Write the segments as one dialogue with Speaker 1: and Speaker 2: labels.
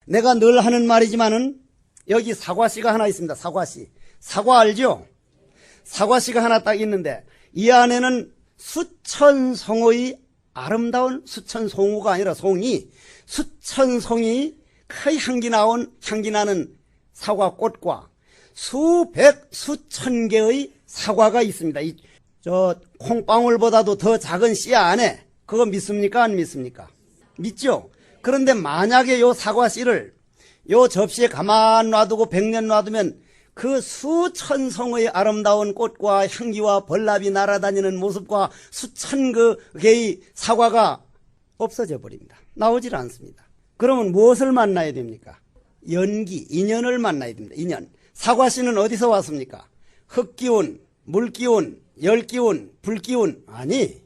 Speaker 1: 내가 늘 하는 말이지만은 여기 사과씨가 하나 있습니다. 사과씨. 사과 알죠? 사과씨가 하나 딱 있는데 이 안에는 수천송의 아름다운 수천송우가 아니라 송이, 수천송이 그 향기 나는 사과꽃과 수백 수천 개의 사과가 있습니다. 저 콩방울보다도 더 작은 씨 안에 그거 믿습니까? 안 믿습니까? 믿죠? 그런데 만약에 요 사과씨를 요 접시에 가만 놔두고 100년 놔두면 그 수천송의 아름다운 꽃과 향기와 벌납이 날아다니는 모습과 수천 개의 사과가 없어져 버립니다. 나오질 않습니다. 그러면 무엇을 만나야 됩니까? 연기, 인연을 만나야 됩니다. 인연. 사과씨는 어디서 왔습니까? 흙기운, 물기운, 열기운, 불기운. 아니,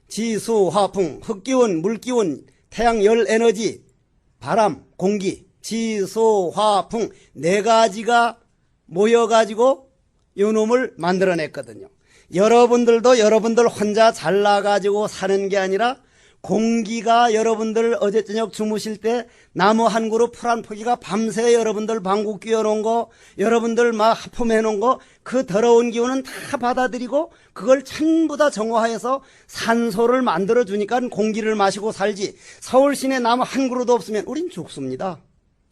Speaker 1: 지수, 화풍, 흙기운, 물기운, 태양 열 에너지, 바람, 공기, 지수, 화풍 네 가지가 모여가지고 요 놈을 만들어냈거든요. 여러분들도 여러분들 혼자 잘나가지고 사는 게 아니라 공기가 여러분들 어제 저녁 주무실 때 나무 한 그루 풀 한 포기가 밤새 여러분들 방구 끼워놓은 거, 여러분들 막 하품해놓은 거, 그 더러운 기운은 다 받아들이고 그걸 전부 다 정화해서 산소를 만들어주니까 공기를 마시고 살지. 서울 시내 나무 한 그루도 없으면 우린 죽습니다.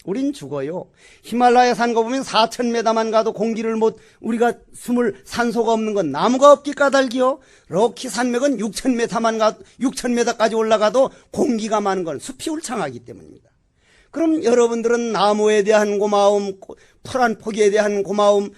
Speaker 1: 우린 죽어요. 히말라야 산 거 보면 4,000m만 가도 공기를 우리가 숨을 산소가 없는 건 나무가 없기 까닭이요. 로키 산맥은 6,000m까지 올라가도 공기가 많은 건 숲이 울창하기 때문입니다. 그럼 여러분들은 나무에 대한 고마움, 풀 한 포기에 대한 고마움,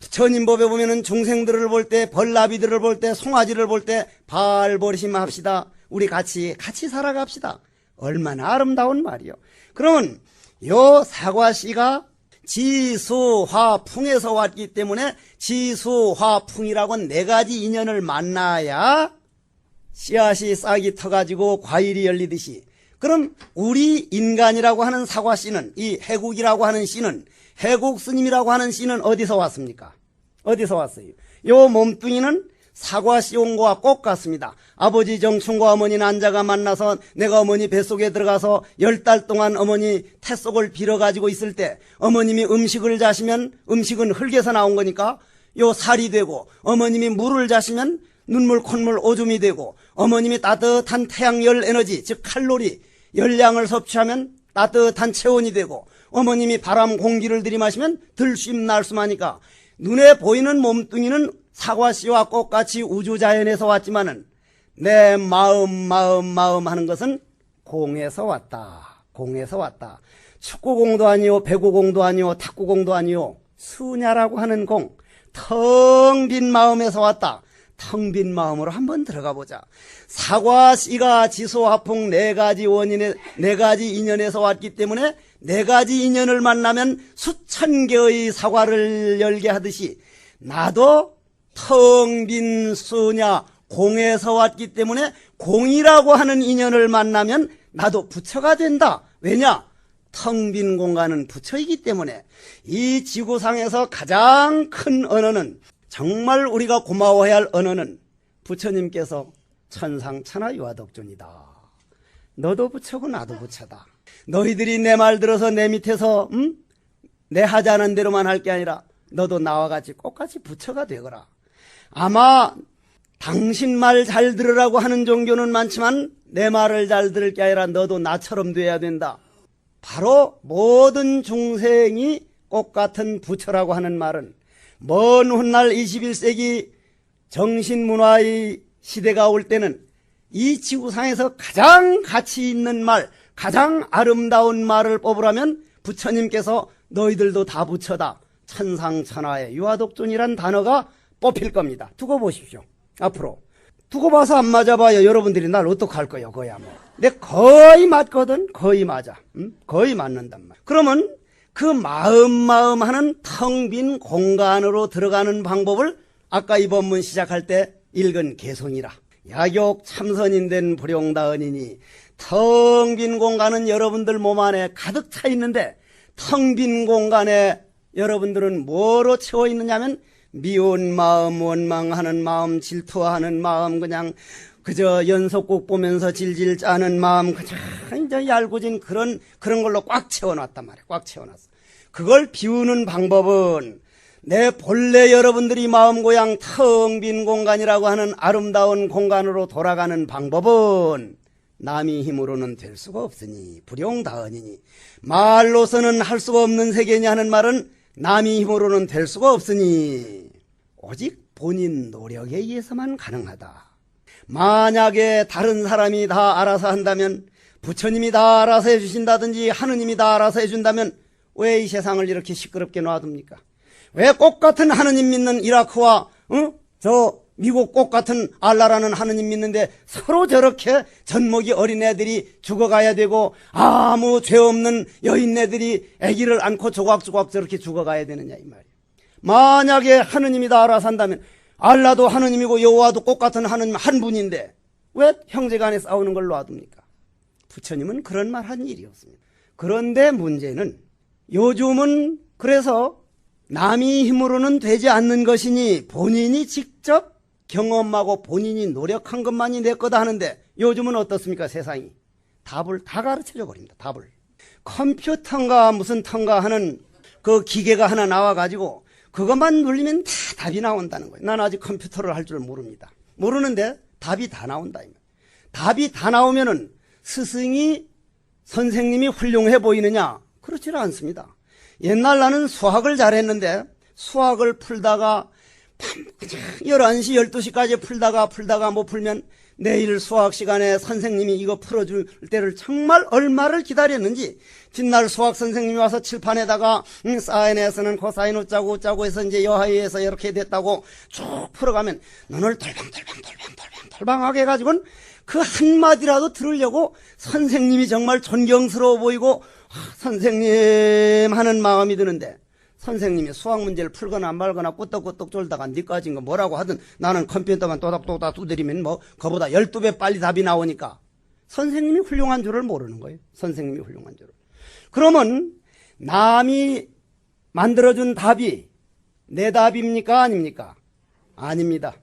Speaker 1: 전인법에 보면은 중생들을 볼 때, 벌나비들을 볼 때, 송아지를 볼 때 발버리심합시다. 우리 같이 살아갑시다. 얼마나 아름다운 말이요. 그러면 요 사과씨가 지수화풍에서 왔기 때문에 지수화풍이라고 네 가지 인연을 만나야 씨앗이 싹이 터가지고 과일이 열리듯이, 그럼 우리 인간이라고 하는 사과씨는, 이 해국이라고 하는 씨는, 해국 스님이라고 하는 씨는 어디서 왔습니까? 어디서 왔어요? 요 몸뚱이는 사과씨 온 거와 꽃 같습니다. 아버지 정춘과 어머니 난자가 만나서 내가 어머니 뱃속에 들어가서 10달 동안 어머니 태속을 빌어가지고 있을 때 어머님이 음식을 자시면 음식은 흙에서 나온 거니까 요 살이 되고, 어머님이 물을 자시면 눈물 콧물 오줌이 되고, 어머님이 따뜻한 태양열 에너지 즉 칼로리 열량을 섭취하면 따뜻한 체온이 되고, 어머님이 바람 공기를 들이마시면 들쉼 날숨하니까 눈에 보이는 몸뚱이는 사과씨와 꽃같이 우주자연에서 왔지만은 내 마음 하는 것은 공에서 왔다. 공에서 왔다. 축구공도 아니요, 배구공도 아니요, 탁구공도 아니요, 수냐라고 하는 공, 텅 빈 마음에서 왔다. 텅 빈 마음으로 한번 들어가 보자. 사과씨가 지소화풍 네 가지 인연에서 왔기 때문에 네 가지 인연을 만나면 수천 개의 사과를 열게 하듯이 나도 텅 빈 수냐 공에서 왔기 때문에 공이라고 하는 인연을 만나면 나도 부처가 된다. 왜냐? 텅 빈 공간은 부처이기 때문에. 이 지구상에서 가장 큰 언어는, 정말 우리가 고마워해야 할 언어는 부처님께서 천상천하 유화덕존이다. 너도 부처고 나도 부처다. 너희들이 내 말 들어서 내 밑에서 내 하자는 대로만 할 게 아니라 너도 나와 같이 똑같이 부처가 되거라. 아마 당신 말 잘 들으라고 하는 종교는 많지만 내 말을 잘 들을 게 아니라 너도 나처럼 돼야 된다. 바로 모든 중생이 꽃같은 부처라고 하는 말은 먼 훗날 21세기 정신문화의 시대가 올 때는 이 지구상에서 가장 가치 있는 말, 가장 아름다운 말을 뽑으라면 부처님께서 너희들도 다 부처다. 천상천하의 유화독존이란 단어가 뽑힐 겁니다. 두고 보십시오. 앞으로 두고 봐서 안 맞아봐요. 여러분들이 날 어떡할 거예요. 거야 뭐. 근데 거의 맞거든. 거의 맞아. 거의 맞는단 말. 그러면 그 마음 하는 텅 빈 공간으로 들어가는 방법을 아까 이 본문 시작할 때 읽은 개송이라. 야욕 참선인 된 불용다은이니, 텅 빈 공간은 여러분들 몸 안에 가득 차 있는데 텅 빈 공간에 여러분들은 뭐로 채워 있느냐면 미운 마음, 원망하는 마음, 질투하는 마음, 그냥 그저 연속곡 보면서 질질 짜는 마음, 그저 이제 얄궂은 그런 걸로 꽉 채워놨단 말이야. 꽉 채워놨어. 그걸 비우는 방법은 내 본래 여러분들이 마음 고향 텅 빈 공간이라고 하는 아름다운 공간으로 돌아가는 방법은 남의 힘으로는 될 수가 없으니 불용다언이니, 말로서는 할 수가 없는 세계니 하는 말은 남의 힘으로는 될 수가 없으니 오직 본인 노력에 의해서만 가능하다. 만약에 다른 사람이 다 알아서 한다면, 부처님이 다 알아서 해주신다든지 하느님이 다 알아서 해준다면 왜 이 세상을 이렇게 시끄럽게 놔둡니까? 왜 꽃 같은 하느님 믿는 이라크와 저 미국 꽃 같은 알라라는 하느님 믿는데 서로 저렇게 젖먹이 어린애들이 죽어가야 되고 아무 죄 없는 여인네들이 아기를 안고 조각조각 저렇게 죽어가야 되느냐 이 말이에요. 만약에 하느님이 다 알아서 한다면, 알라도 하느님이고 여호와도 꽃 같은 하느님 한 분인데 왜 형제간에 싸우는 걸 놔둡니까? 부처님은 그런 말 한 일이 없습니다. 그런데 문제는 요즘은 그래서 남의 힘으로는 되지 않는 것이니 본인이 직접 경험하고 본인이 노력한 것만이 내 거다 하는데, 요즘은 어떻습니까? 세상이 답을 다 가르쳐줘 버립니다. 답을. 컴퓨터인가 무슨 턴가 하는 그 기계가 하나 나와가지고 그것만 눌리면 다 답이 나온다는 거예요. 난 아직 컴퓨터를 할 줄 모릅니다. 모르는데 답이 다 나온다. 답이 다 나오면은 스승이 선생님이 훌륭해 보이느냐? 그렇지는 않습니다. 옛날 나는 수학을 잘했는데 수학을 풀다가 11시 12시까지 풀다가 못 풀면 내일 수학 시간에 선생님이 이거 풀어줄 때를 정말 얼마를 기다렸는지, 뒷날 수학 선생님이 와서 칠판에다가 사인에서는 코사인 어짜고 해서 이제 여하위에서 이렇게 됐다고 쭉 풀어가면 눈을 덜방하게 해가지고는 그 한마디라도 들으려고 선생님이 정말 존경스러워 보이고 선생님 하는 마음이 드는데, 선생님이 수학 문제를 풀거나 말거나 꾸덕꾸덕 졸다가 니까진 거 뭐라고 하든 나는 컴퓨터만 또닥또닥 두드리면 뭐 그보다 12배 빨리 답이 나오니까 선생님이 훌륭한 줄을 모르는 거예요. 선생님이 훌륭한 줄을. 그러면 남이 만들어준 답이 내 답입니까? 아닙니까? 아닙니다.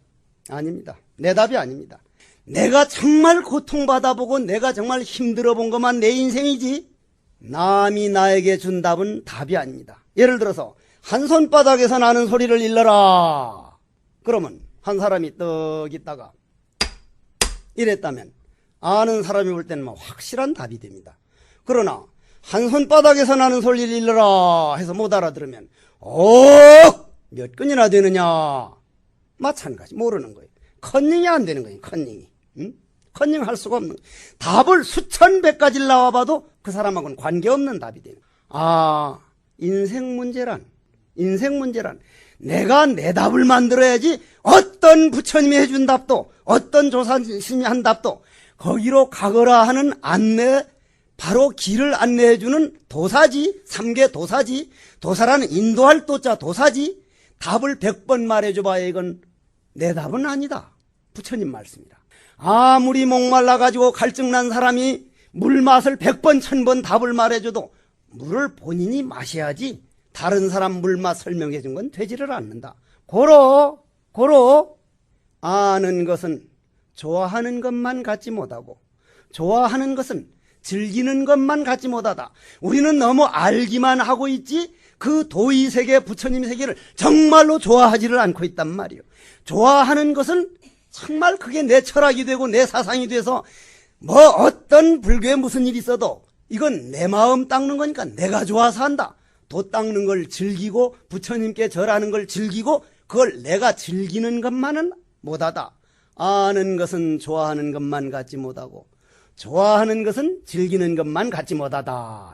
Speaker 1: 아닙니다. 내 답이 아닙니다. 내가 정말 고통받아보고 내가 정말 힘들어 본 것만 내 인생이지 남이 나에게 준 답은 답이 아닙니다. 예를 들어서 한 손바닥에서 나는 소리를 일러라. 그러면 한 사람이 떡 있다가 이랬다면 아는 사람이 볼 때는 뭐 확실한 답이 됩니다. 그러나 한 손바닥에서 나는 소리를 일러라 해서 못 알아들으면 몇 건이나 되느냐? 마찬가지 모르는 거예요. 컨닝이 안 되는 거예요. 컨닝이. 컨닝할 수가 없는 거예요. 답을 수천 백가지를 나와봐도 그 사람하고는 관계없는 답이 되는 거예요. 인생 문제란 내가 내 답을 만들어야지 어떤 부처님이 해준 답도 어떤 조사님이 한 답도 거기로 가거라 하는 안내, 바로 길을 안내해주는 도사지, 삼계 도사지, 도사라는 인도할 도자 도사지, 답을 100번 말해줘봐야 이건 내 답은 아니다. 부처님 말씀이다. 아무리 목말라가지고 갈증난 사람이 물 맛을 100번 1000번 답을 말해줘도 물을 본인이 마셔야지 다른 사람 물맛 설명해 준 건 되지를 않는다. 고로 아는 것은 좋아하는 것만 갖지 못하고 좋아하는 것은 즐기는 것만 갖지 못하다. 우리는 너무 알기만 하고 있지 그 도의세계 부처님 세계를 정말로 좋아하지를 않고 있단 말이에요. 좋아하는 것은 정말 그게 내 철학이 되고 내 사상이 돼서 뭐 어떤 불교에 무슨 일이 있어도 이건 내 마음 닦는 거니까 내가 좋아서 한다. 도 닦는 걸 즐기고 부처님께 절하는 걸 즐기고 그걸 내가 즐기는 것만은 못하다. 아는 것은 좋아하는 것만 갖지 못하고 좋아하는 것은 즐기는 것만 갖지 못하다.